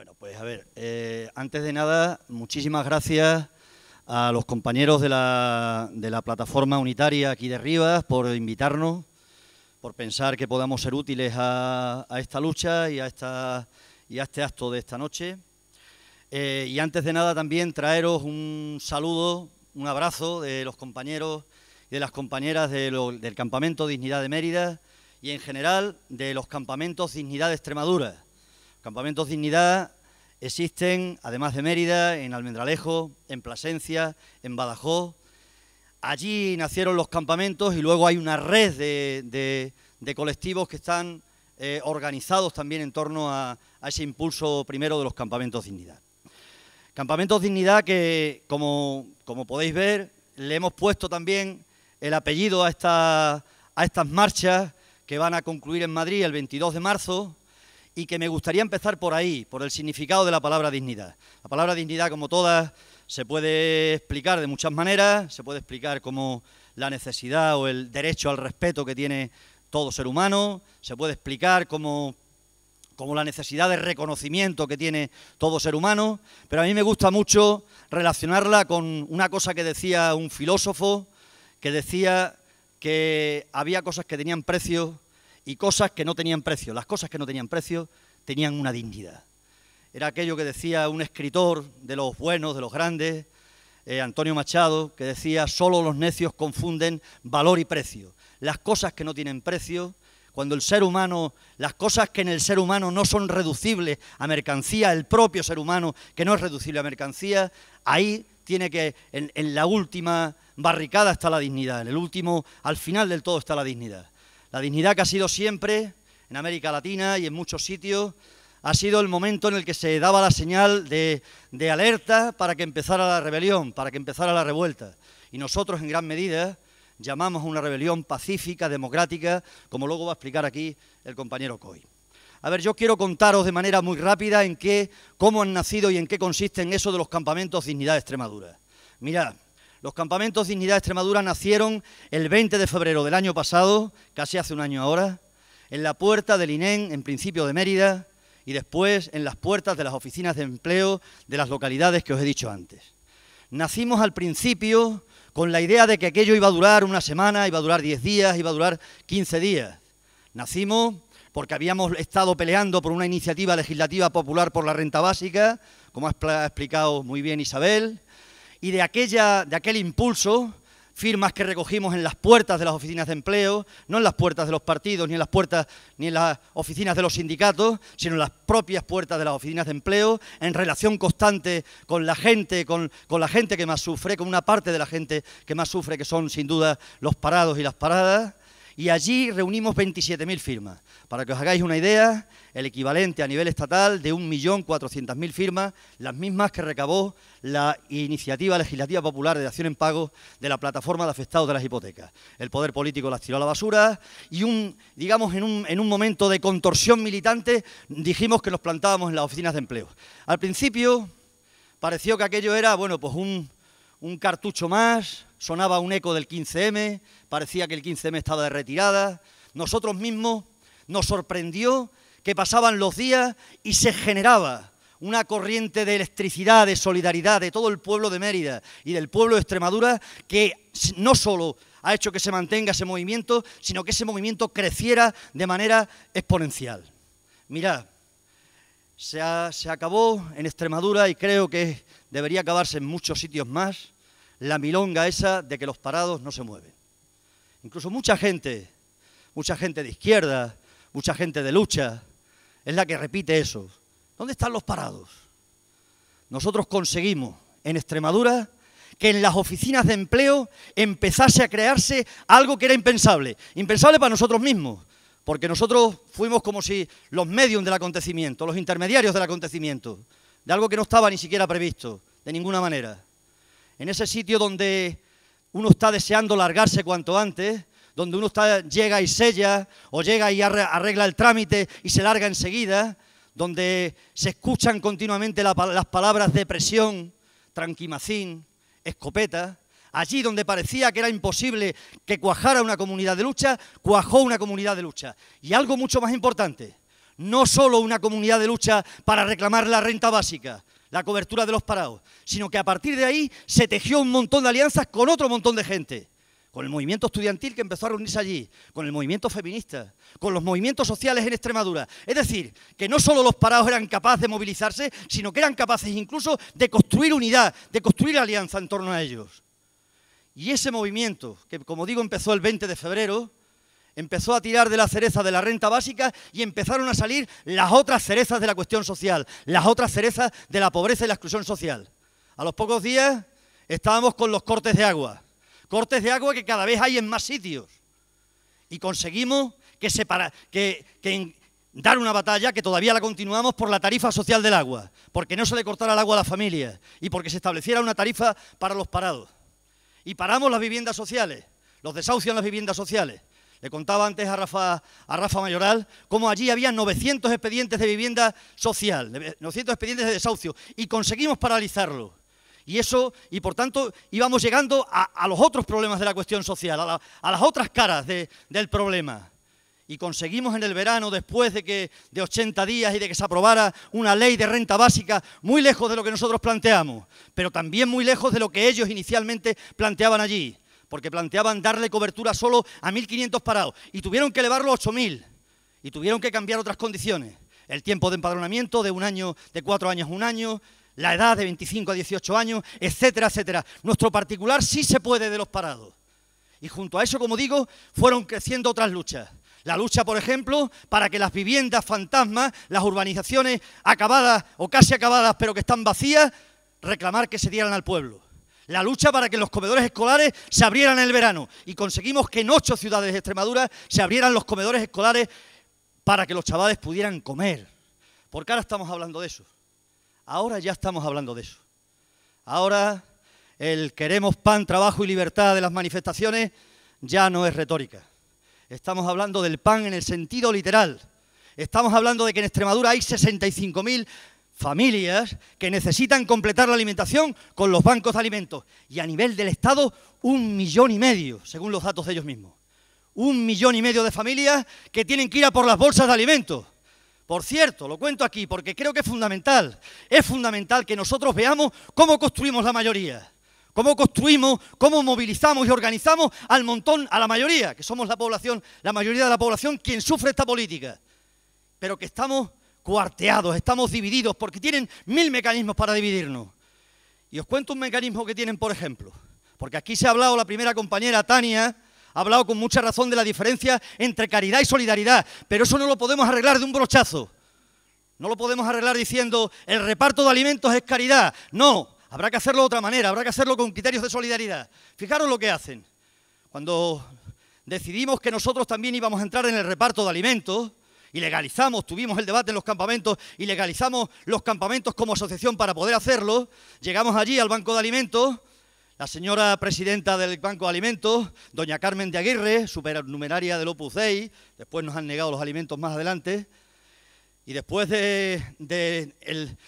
Bueno, pues a ver, antes de nada, muchísimas gracias a los compañeros de la plataforma unitaria aquí de Rivas por invitarnos, por pensar que podamos ser útiles a esta lucha y a este acto de esta noche. Y antes de nada también traeros un saludo, un abrazo de los compañeros y de las compañeras del Campamento Dignidad de Mérida y en general de los campamentos Dignidad de Extremadura. Campamentos Dignidad existen, además de Mérida, en Almendralejo, en Plasencia, en Badajoz. Allí nacieron los campamentos y luego hay una red de colectivos que están organizados también en torno a ese impulso primero de los Campamentos Dignidad. Campamentos Dignidad que, como podéis ver, le hemos puesto también el apellido a estas marchas que van a concluir en Madrid el 22 de marzo, y que me gustaría empezar por ahí, por el significado de la palabra dignidad. La palabra dignidad, como todas, se puede explicar de muchas maneras, se puede explicar como la necesidad o el derecho al respeto que tiene todo ser humano, se puede explicar como la necesidad de reconocimiento que tiene todo ser humano, pero a mí me gusta mucho relacionarla con una cosa que decía un filósofo, que decía que había cosas que tenían precio y cosas que no tenían precio. Las cosas que no tenían precio tenían una dignidad. Era aquello que decía un escritor de los buenos, de los grandes, Antonio Machado, que decía: solo los necios confunden valor y precio. Las cosas que no tienen precio, cuando el ser humano, las cosas que en el ser humano no son reducibles a mercancía, el propio ser humano que no es reducible a mercancía, ahí tiene que, en la última barricada está la dignidad, al final del todo está la dignidad. La dignidad que ha sido siempre, en América Latina y en muchos sitios, ha sido el momento en el que se daba la señal de alerta para que empezara la rebelión, para que empezara la revuelta. Y nosotros, en gran medida, llamamos a una rebelión pacífica, democrática, como luego va a explicar aquí el compañero Coy. A ver, yo quiero contaros de manera muy rápida cómo han nacido y en qué consisten eso de los campamentos Dignidad de Extremadura. Mirad. Los Campamentos Dignidad de Extremadura nacieron el 20 de febrero del año pasado, casi hace un año ahora, en la puerta del INEM, en principio de Mérida, y después en las puertas de las oficinas de empleo de las localidades que os he dicho antes. Nacimos al principio con la idea de que aquello iba a durar una semana, iba a durar 10 días, iba a durar 15 días. Nacimos porque habíamos estado peleando por una iniciativa legislativa popular por la renta básica, como ha explicado muy bien Isabel, y de aquel impulso, firmas que recogimos en las puertas de las oficinas de empleo, no en las puertas de los partidos, ni en las oficinas de los sindicatos, sino en las propias puertas de las oficinas de empleo, en relación constante con la gente, con la gente que más sufre, con una parte de la gente que más sufre, que son sin duda los parados y las paradas. Y allí reunimos 27.000 firmas. Para que os hagáis una idea, el equivalente a nivel estatal de 1.400.000 firmas, las mismas que recabó la iniciativa legislativa popular de dación en pago de la plataforma de afectados de las hipotecas. El poder político las tiró a la basura y, digamos, en un momento de contorsión militante, dijimos que nos plantábamos en las oficinas de empleo. Al principio pareció que aquello era, bueno, pues un cartucho más, sonaba un eco del 15M, parecía que el 15M estaba de retirada. Nosotros mismos nos sorprendió que pasaban los días y se generaba una corriente de electricidad, de solidaridad de todo el pueblo de Mérida y del pueblo de Extremadura, que no solo ha hecho que se mantenga ese movimiento, sino que ese movimiento creciera de manera exponencial. Mirad, se acabó en Extremadura y creo que debería acabarse en muchos sitios más la milonga esa de que los parados no se mueven. Incluso mucha gente de izquierda, mucha gente de lucha, es la que repite eso. ¿Dónde están los parados? Nosotros conseguimos en Extremadura que en las oficinas de empleo empezase a crearse algo que era impensable. Impensable para nosotros mismos, porque nosotros fuimos como si los medios del acontecimiento, los intermediarios del acontecimiento, de algo que no estaba ni siquiera previsto, de ninguna manera. En ese sitio donde uno está deseando largarse cuanto antes, donde uno llega y sella, o llega y arregla el trámite y se larga enseguida, donde se escuchan continuamente las palabras depresión, tranquimacín, escopeta, allí donde parecía que era imposible que cuajara una comunidad de lucha, cuajó una comunidad de lucha. Y algo mucho más importante, no solo una comunidad de lucha para reclamar la renta básica, la cobertura de los parados, sino que a partir de ahí se tejió un montón de alianzas con otro montón de gente, con el movimiento estudiantil que empezó a reunirse allí, con el movimiento feminista, con los movimientos sociales en Extremadura. Es decir, que no solo los parados eran capaces de movilizarse, sino que eran capaces incluso de construir unidad, de construir alianza en torno a ellos. Y ese movimiento, que como digo empezó el 20 de febrero, empezó a tirar de la cereza de la renta básica y empezaron a salir las otras cerezas de la cuestión social, las otras cerezas de la pobreza y la exclusión social. A los pocos días estábamos con los cortes de agua que cada vez hay en más sitios. Y conseguimos dar una batalla que todavía la continuamos por la tarifa social del agua, porque no se le cortara el agua a las familias y porque se estableciera una tarifa para los parados. Y paramos las viviendas sociales, los desahucios en las viviendas sociales. Le contaba antes a Rafa Mayoral cómo allí había 900 expedientes de vivienda social, 900 expedientes de desahucio, y conseguimos paralizarlo. Y por tanto íbamos llegando a los otros problemas de la cuestión social, a las otras caras del problema. Y conseguimos en el verano, después de 80 días y de que se aprobara una ley de renta básica, muy lejos de lo que nosotros planteamos, pero también muy lejos de lo que ellos inicialmente planteaban allí, porque planteaban darle cobertura solo a 1.500 parados, y tuvieron que elevarlo a 8.000, y tuvieron que cambiar otras condiciones, el tiempo de empadronamiento de 4 años a 1 año, la edad de 25 a 18 años, etcétera, etcétera. Nuestro particular sí se puede de los parados. Y junto a eso, como digo, fueron creciendo otras luchas. La lucha, por ejemplo, para que las viviendas fantasmas, las urbanizaciones acabadas o casi acabadas, pero que están vacías, reclamar que se dieran al pueblo. La lucha para que los comedores escolares se abrieran en el verano. Y conseguimos que en 8 ciudades de Extremadura se abrieran los comedores escolares para que los chavales pudieran comer. Porque ahora estamos hablando de eso. Ahora ya estamos hablando de eso. Ahora el queremos pan, trabajo y libertad de las manifestaciones ya no es retórica. Estamos hablando del pan en el sentido literal. Estamos hablando de que en Extremadura hay 65.000 familias que necesitan completar la alimentación con los bancos de alimentos. Y a nivel del Estado, 1,5 millones, según los datos de ellos mismos. 1,5 millones de familias que tienen que ir a por las bolsas de alimentos. Por cierto, lo cuento aquí porque creo que es fundamental. Es fundamental que nosotros veamos cómo construimos la mayoría. Cómo construimos, cómo movilizamos y organizamos al montón, a la mayoría, que somos la población, la mayoría de la población, quien sufre esta política. Pero que estamos cuarteados, estamos divididos, porque tienen 1000 mecanismos para dividirnos. Y os cuento un mecanismo que tienen, por ejemplo, porque aquí se ha hablado, la primera compañera, Tania, ha hablado con mucha razón de la diferencia entre caridad y solidaridad, pero eso no lo podemos arreglar de un brochazo. No lo podemos arreglar diciendo el reparto de alimentos es caridad. No, habrá que hacerlo de otra manera, habrá que hacerlo con criterios de solidaridad. Fijaros lo que hacen. Cuando decidimos que nosotros también íbamos a entrar en el reparto de alimentos, y legalizamos, tuvimos el debate en los campamentos y legalizamos los campamentos como asociación para poder hacerlo, llegamos allí al Banco de Alimentos, la señora presidenta del Banco de Alimentos, doña Carmen de Aguirre, supernumeraria del Opus Dei, después nos han negado los alimentos más adelante, y después de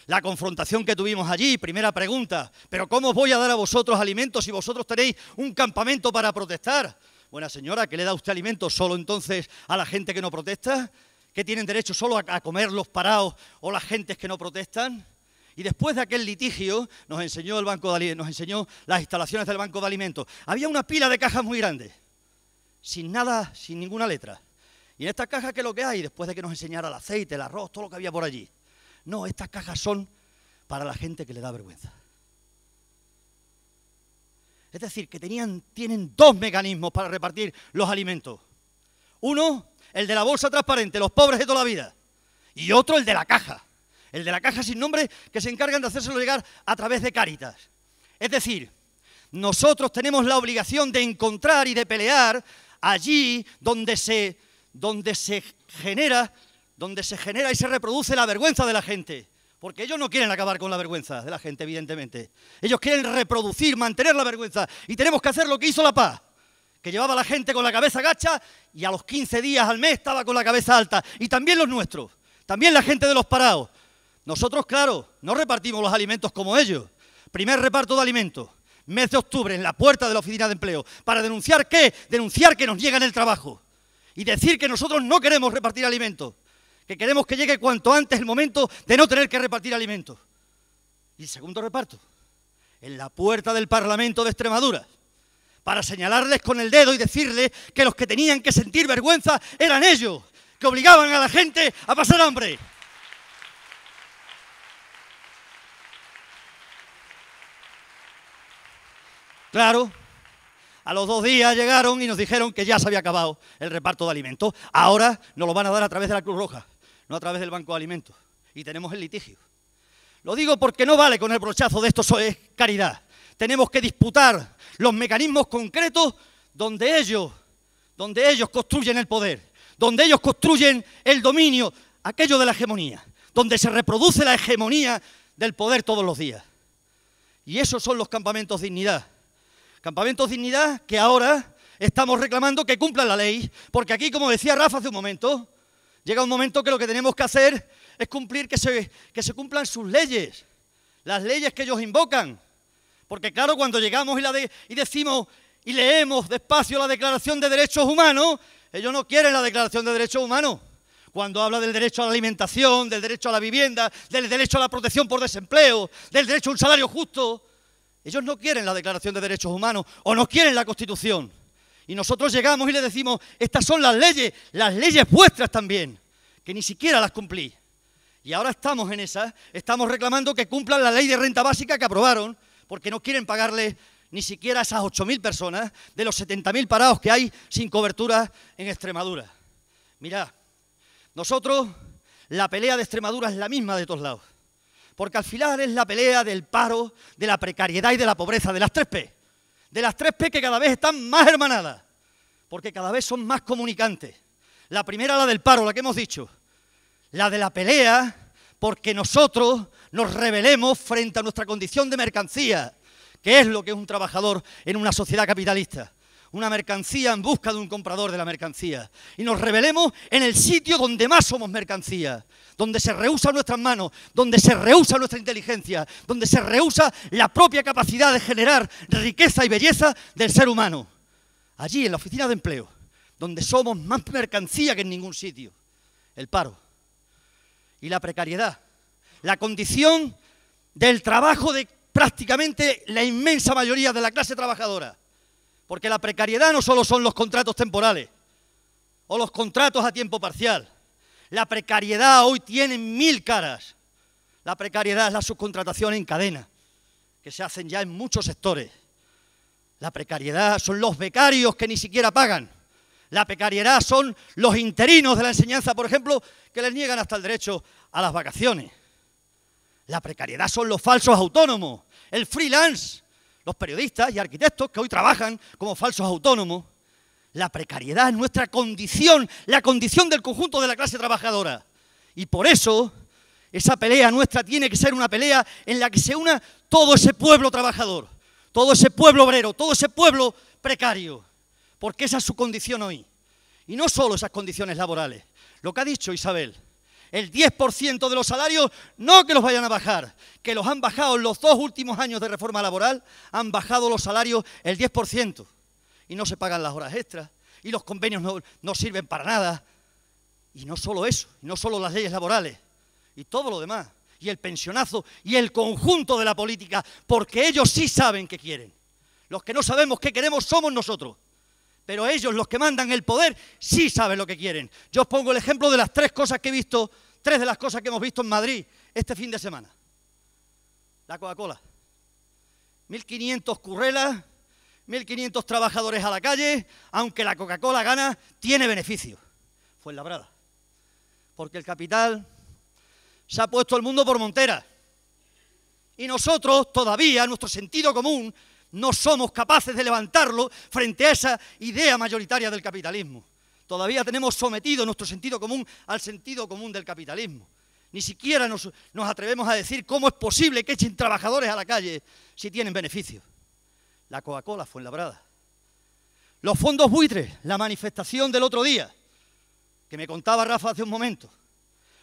la confrontación que tuvimos allí, primera pregunta, ¿pero cómo os voy a dar a vosotros alimentos si vosotros tenéis un campamento para protestar? Buena señora, ¿qué le da usted alimentos solo entonces a la gente que no protesta? ¿Que tienen derecho solo a comer los parados o las gentes que no protestan? Y después de aquel litigio nos enseñó las instalaciones del Banco de Alimentos. Había una pila de cajas muy grandes, sin nada, sin ninguna letra. Y en estas cajas, ¿qué es lo que hay? Después de que nos enseñara el aceite, el arroz, todo lo que había por allí. No, estas cajas son para la gente que le da vergüenza. Es decir, que tienen 2 mecanismos para repartir los alimentos. Uno, el de la bolsa transparente, los pobres de toda la vida. Y otro, el de la caja. El de la caja sin nombre, que se encargan de hacérselo llegar a través de Cáritas. Es decir, nosotros tenemos la obligación de encontrar y de pelear allí donde se genera y se reproduce la vergüenza de la gente. Porque ellos no quieren acabar con la vergüenza de la gente, evidentemente. Ellos quieren reproducir, mantener la vergüenza. Y tenemos que hacer lo que hizo La Paz, que llevaba a la gente con la cabeza gacha y a los 15 días al mes estaba con la cabeza alta. Y también los nuestros, también la gente de los parados. Nosotros, claro, no repartimos los alimentos como ellos. Primer reparto de alimentos, mes de octubre, en la puerta de la oficina de empleo. ¿Para denunciar qué? Denunciar que nos niegan el trabajo. Y decir que nosotros no queremos repartir alimentos. que queremos que llegue cuanto antes el momento de no tener que repartir alimentos. Y el segundo reparto, en la puerta del Parlamento de Extremadura, para señalarles con el dedo y decirles que los que tenían que sentir vergüenza eran ellos, que obligaban a la gente a pasar hambre. Claro, a los 2 días llegaron y nos dijeron que ya se había acabado el reparto de alimentos. Ahora nos lo van a dar a través de la Cruz Roja, no a través del Banco de Alimentos. Y tenemos el litigio. Lo digo porque no vale con el brochazo de esto, es caridad. Tenemos que disputar los mecanismos concretos donde ellos construyen el poder, donde ellos construyen el dominio, aquello de la hegemonía, donde se reproduce la hegemonía del poder todos los días. Y esos son los campamentos dignidad. Campamentos dignidad que ahora estamos reclamando que cumplan la ley, porque aquí, como decía Rafa hace un momento, llega un momento que lo que tenemos que hacer es cumplir que se cumplan sus leyes, las leyes que ellos invocan. Porque claro, cuando llegamos y decimos y leemos despacio la Declaración de Derechos Humanos, ellos no quieren la Declaración de Derechos Humanos. Cuando habla del derecho a la alimentación, del derecho a la vivienda, del derecho a la protección por desempleo, del derecho a un salario justo, ellos no quieren la Declaración de Derechos Humanos o no quieren la Constitución. Y nosotros llegamos y les decimos, estas son las leyes vuestras también, que ni siquiera las cumplís. Y ahora estamos en esas, estamos reclamando que cumplan la ley de renta básica que aprobaron, porque no quieren pagarle ni siquiera a esas 8.000 personas de los 70.000 parados que hay sin cobertura en Extremadura. Mirad, nosotros, la pelea de Extremadura es la misma de todos lados, porque al final es la pelea del paro, de la precariedad y de la pobreza, de las 3P. De las 3P que cada vez están más hermanadas, porque cada vez son más comunicantes. La primera, la del paro, la que hemos dicho. La de la pelea, porque nosotros nos rebelemos frente a nuestra condición de mercancía, que es lo que es un trabajador en una sociedad capitalista. Una mercancía en busca de un comprador de la mercancía. Y nos rebelemos en el sitio donde más somos mercancía, donde se rehúsa nuestras manos, donde se rehúsa nuestra inteligencia, donde se rehúsa la propia capacidad de generar riqueza y belleza del ser humano. Allí, en la oficina de empleo, donde somos más mercancía que en ningún sitio. El paro y la precariedad, la condición del trabajo de prácticamente la inmensa mayoría de la clase trabajadora. Porque la precariedad no solo son los contratos temporales o los contratos a tiempo parcial. La precariedad hoy tiene 1000 caras. La precariedad es la subcontratación en cadena, que se hacen ya en muchos sectores. La precariedad son los becarios que ni siquiera pagan. La precariedad son los interinos de la enseñanza, por ejemplo, que les niegan hasta el derecho a las vacaciones. La precariedad son los falsos autónomos, el freelance, los periodistas y arquitectos que hoy trabajan como falsos autónomos. La precariedad es nuestra condición, la condición del conjunto de la clase trabajadora. Y por eso, esa pelea nuestra tiene que ser una pelea en la que se una todo ese pueblo trabajador, todo ese pueblo obrero, todo ese pueblo precario. Porque esa es su condición hoy. Y no solo esas condiciones laborales. Lo que ha dicho Isabel, el 10% de los salarios, no que los vayan a bajar, que los han bajado en los 2 últimos años de reforma laboral, han bajado los salarios el 10%. Y no se pagan las horas extras, y los convenios no sirven para nada. Y no solo eso, y no solo las leyes laborales, y todo lo demás, y el pensionazo, y el conjunto de la política, porque ellos sí saben qué quieren. Los que no sabemos qué queremos somos nosotros. Pero ellos, los que mandan el poder, sí saben lo que quieren. Yo os pongo el ejemplo de las 3 cosas que he visto, 3 de las cosas que hemos visto en Madrid este fin de semana. La Coca-Cola. 1.500 currelas, 1.500 trabajadores a la calle, aunque la Coca-Cola gana, tiene beneficio. Fuenlabrada. Porque el capital se ha puesto el mundo por montera. Y nosotros todavía, nuestro sentido común, no somos capaces de levantarlo frente a esa idea mayoritaria del capitalismo. Todavía tenemos sometido nuestro sentido común al sentido común del capitalismo. Ni siquiera nos atrevemos a decir cómo es posible que echen trabajadores a la calle si tienen beneficios. La Coca-Cola Fuenlabrada. Los fondos buitres, la manifestación del otro día, que me contaba Rafa hace un momento.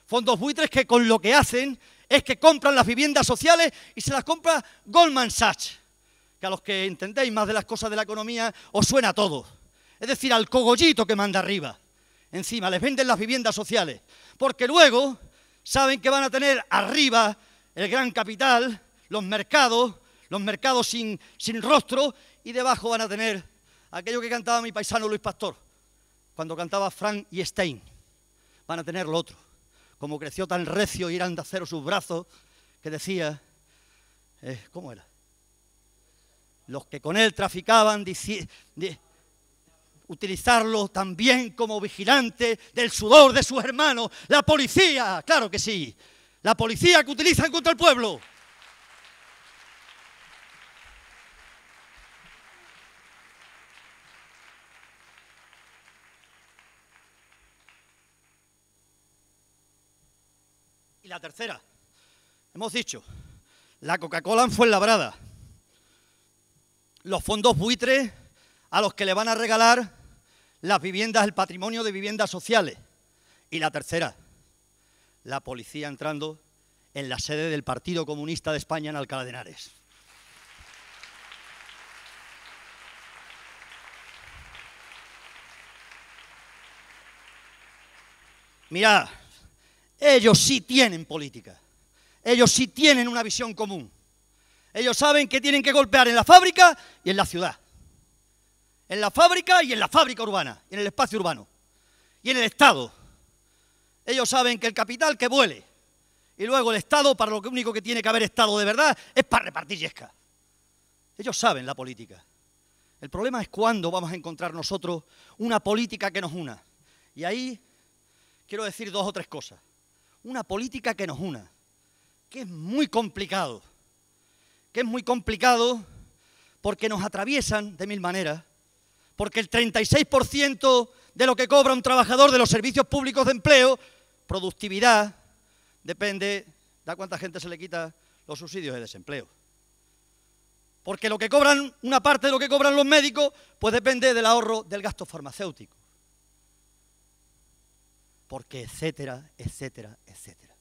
Fondos buitres que con lo que hacen es que compran las viviendas sociales y se las compra Goldman Sachs. Que a los que entendéis más de las cosas de la economía os suena a todo. Es decir, al cogollito que manda arriba. encima, les venden las viviendas sociales, porque luego saben que van a tener arriba el gran capital, los mercados sin rostro, y debajo van a tener aquello que cantaba mi paisano Luis Pastor, cuando cantaba Frank y Stein. Van a tener lo otro, como creció tan recio y eran de acero sus brazos, que decía, ¿cómo era? Los que con él traficaban, utilizarlo también como vigilante del sudor de sus hermanos. La policía, claro que sí, la policía que utilizan contra el pueblo. Y la tercera, hemos dicho, la Coca-Cola en Fuenlabrada, los fondos buitres a los que le van a regalar las viviendas, el patrimonio de viviendas sociales. Y la tercera, la policía entrando en la sede del Partido Comunista de España en Alcalá de Henares. Mirad, ellos sí tienen política, ellos sí tienen una visión común. Ellos saben que tienen que golpear en la fábrica y en la ciudad. En la fábrica y en la fábrica urbana, y en el espacio urbano, y en el Estado. Ellos saben que el capital que vuele, y luego el Estado, para lo único que tiene que haber Estado de verdad, es para repartir yesca. Ellos saben la política. El problema es cuándo vamos a encontrar nosotros una política que nos una. Y ahí quiero decir dos o tres cosas. Una política que nos una, que es muy complicado. Que es muy complicado porque nos atraviesan de mil maneras, porque el 36% de lo que cobra un trabajador de los servicios públicos de empleo, productividad, depende de a cuánta gente se le quita los subsidios de desempleo. Porque lo que cobran, una parte de lo que cobran los médicos, pues depende del ahorro del gasto farmacéutico. Porque etcétera, etcétera, etcétera.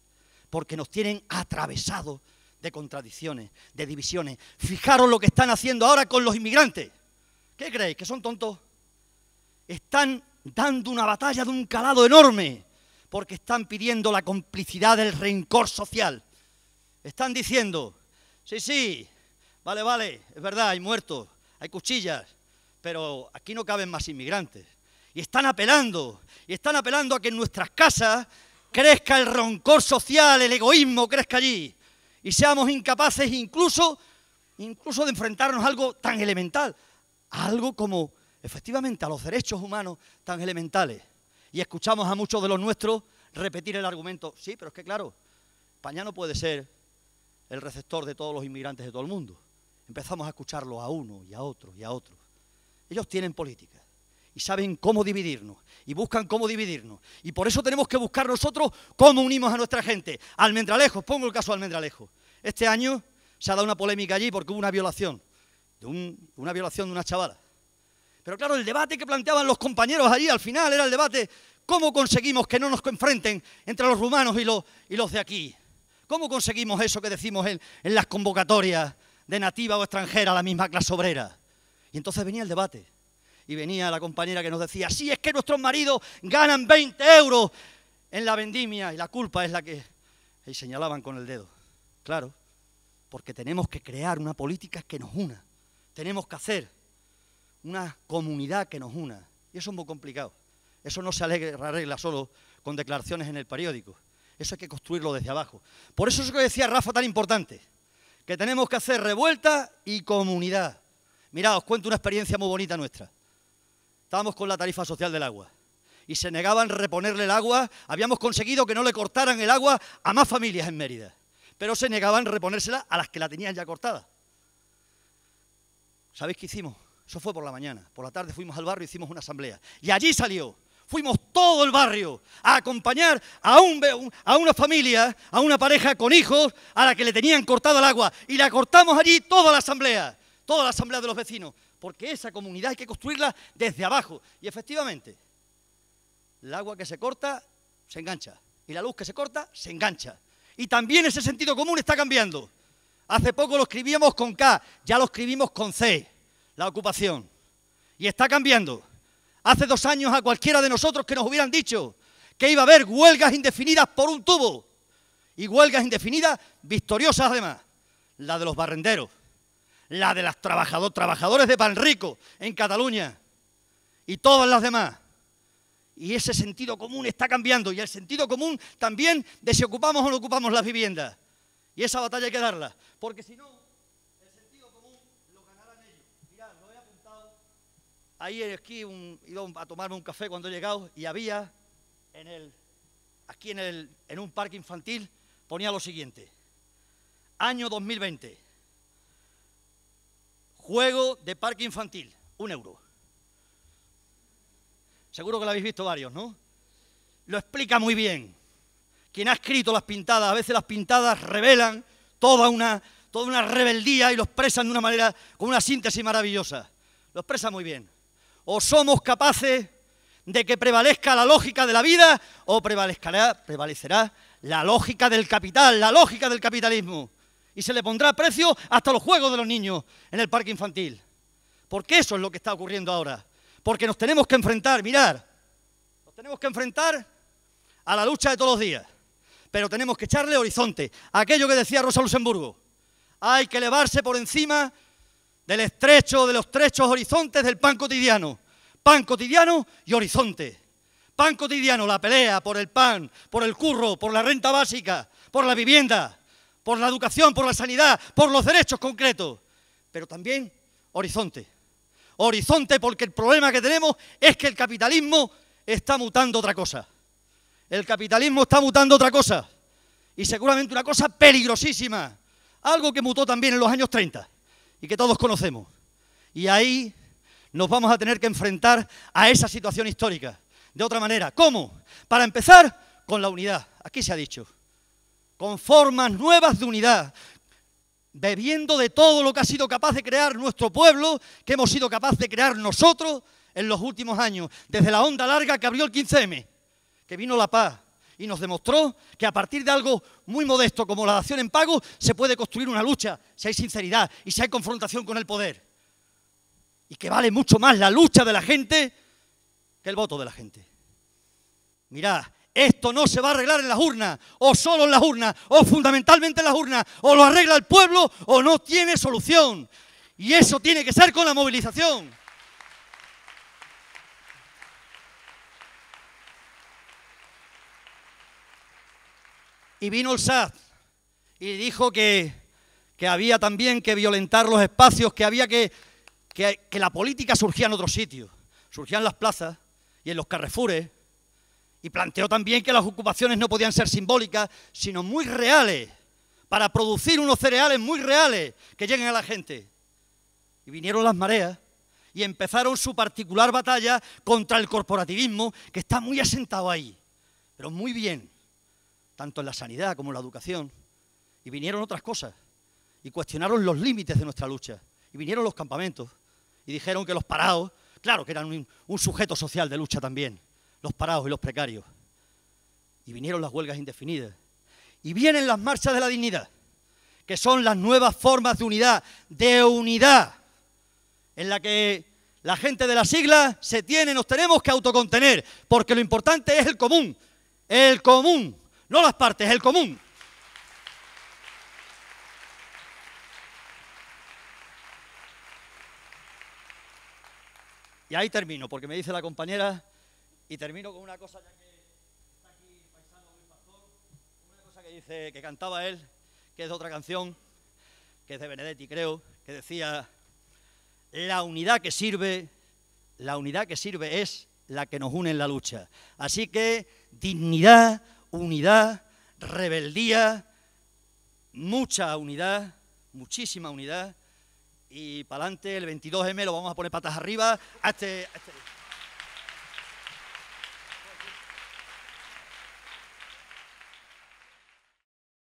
Porque nos tienen atravesados de contradicciones, de divisiones. Fijaros lo que están haciendo ahora con los inmigrantes. ¿Qué creéis? ¿Que son tontos? Están dando una batalla de un calado enorme, porque están pidiendo la complicidad del rencor social. Están diciendo, sí, vale, es verdad, hay muertos, hay cuchillas, pero aquí no caben más inmigrantes. Y están apelando a que en nuestras casas crezca el rencor social, el egoísmo crezca allí. Y seamos incapaces incluso de enfrentarnos a algo tan elemental, a algo como, efectivamente, a los derechos humanos tan elementales. Y escuchamos a muchos de los nuestros repetir el argumento, sí, pero es que claro, España no puede ser el receptor de todos los inmigrantes de todo el mundo. Empezamos a escucharlo a uno y a otro y a otro. Ellos tienen política y saben cómo dividirnos y buscan cómo dividirnos. Y por eso tenemos que buscar nosotros cómo unimos a nuestra gente. Almendralejo, pongo el caso de Almendralejo. Este año se ha dado una polémica allí porque hubo una violación de una chavala. Pero claro, el debate que planteaban los compañeros allí al final era el debate, ¿cómo conseguimos que no nos enfrenten entre los rumanos y los de aquí? ¿Cómo conseguimos eso que decimos en las convocatorias de nativa o extranjera, la misma clase obrera? Y entonces venía el debate. Y venía la compañera que nos decía, sí, es que nuestros maridos ganan 20 euros en la vendimia y la culpa es la que... Y señalaban con el dedo. Claro, porque tenemos que crear una política que nos una. Tenemos que hacer una comunidad que nos una. Y eso es muy complicado. Eso no se arregla solo con declaraciones en el periódico. Eso hay que construirlo desde abajo. Por eso es lo que decía Rafa tan importante, que tenemos que hacer revuelta y comunidad. Mirad, os cuento una experiencia muy bonita nuestra. Estábamos con la tarifa social del agua y se negaban a reponerle el agua. Habíamos conseguido que no le cortaran el agua a más familias en Mérida, pero se negaban a reponérsela a las que la tenían ya cortada. ¿Sabéis qué hicimos? Eso fue por la mañana. Por la tarde fuimos al barrio y hicimos una asamblea. Y allí salió. Fuimos todo el barrio a acompañar a una familia, a una pareja con hijos, a la que le tenían cortado el agua. Y la cortamos allí toda la asamblea de los vecinos. Porque esa comunidad hay que construirla desde abajo. Y efectivamente, el agua que se corta, se engancha. Y la luz que se corta, se engancha. Y también ese sentido común está cambiando. Hace poco lo escribíamos con K, ya lo escribimos con C, la ocupación. Y está cambiando. Hace 2 años a cualquiera de nosotros que nos hubieran dicho que iba a haber huelgas indefinidas por un tubo, y huelgas indefinidas victoriosas además, la de los barrenderos, la de los trabajadores de Panrico en Cataluña y todas las demás. Y ese sentido común está cambiando, y el sentido común también de si ocupamos o no ocupamos las viviendas. Y esa batalla hay que darla, porque si no, el sentido común lo ganarán ellos. Mirad, lo he apuntado. Ahí aquí he ido a tomarme un café cuando he llegado, y había en un parque infantil, ponía lo siguiente: año 2020, juego de parque infantil, 1 euro. Seguro que lo habéis visto varios, ¿no? Lo explica muy bien. Quien ha escrito las pintadas, a veces las pintadas revelan toda una rebeldía y lo expresan de una manera, con una síntesis maravillosa. Lo expresa muy bien. O somos capaces de que prevalezca la lógica de la vida, o prevalecerá la lógica del capital, la lógica del capitalismo. Y se le pondrá precio hasta los juegos de los niños en el parque infantil. Porque eso es lo que está ocurriendo ahora. Porque nos tenemos que enfrentar, mirad, nos tenemos que enfrentar a la lucha de todos los días, pero tenemos que echarle horizonte. Aquello que decía Rosa Luxemburgo, hay que elevarse por encima de los estrechos horizontes del pan cotidiano y horizonte. Pan cotidiano, la pelea por el pan, por el curro, por la renta básica, por la vivienda, por la educación, por la sanidad, por los derechos concretos, pero también horizonte. Horizonte, porque el problema que tenemos es que el capitalismo está mutando otra cosa. El capitalismo está mutando otra cosa, y seguramente una cosa peligrosísima, algo que mutó también en los años 30 y que todos conocemos. Y ahí nos vamos a tener que enfrentar a esa situación histórica de otra manera. ¿Cómo? Para empezar, con la unidad, aquí se ha dicho, con formas nuevas de unidad, bebiendo de todo lo que ha sido capaz de crear nuestro pueblo, que hemos sido capaces de crear nosotros en los últimos años, desde la onda larga que abrió el 15M, que vino la paz y nos demostró que a partir de algo muy modesto como la dación en pago se puede construir una lucha, si hay sinceridad y si hay confrontación con el poder. Y que vale mucho más la lucha de la gente que el voto de la gente. Mirad, esto no se va a arreglar en las urnas, o solo en las urnas, o fundamentalmente en las urnas, o lo arregla el pueblo o no tiene solución. Y eso tiene que ser con la movilización. Y vino el SAT y dijo que había también que violentar los espacios, que había que la política surgía en otros sitios, surgía en las plazas y en los carrefours, y planteó también que las ocupaciones no podían ser simbólicas, sino muy reales, para producir unos cereales muy reales que lleguen a la gente. Y vinieron las mareas y empezaron su particular batalla contra el corporativismo, que está muy asentado ahí, pero muy bien, tanto en la sanidad como en la educación. Y vinieron otras cosas, y cuestionaron los límites de nuestra lucha. Y vinieron los campamentos, y dijeron que los parados, claro que eran un sujeto social de lucha también, los parados y los precarios. Y vinieron las huelgas indefinidas. Y vienen las marchas de la dignidad, que son las nuevas formas de unidad, en la que la gente de las siglas nos tenemos que autocontener, porque lo importante es el común, no las partes, el común. Y ahí termino, porque me dice la compañera, y termino con una cosa, ya que está aquí el paisano Luis Pastor, una cosa que dice, que cantaba él, que es de otra canción, que es de Benedetti, creo, que decía: la unidad que sirve es la que nos une en la lucha. Así que dignidad, unidad, rebeldía, mucha unidad, muchísima unidad, y para adelante el 22M lo vamos a poner patas arriba a este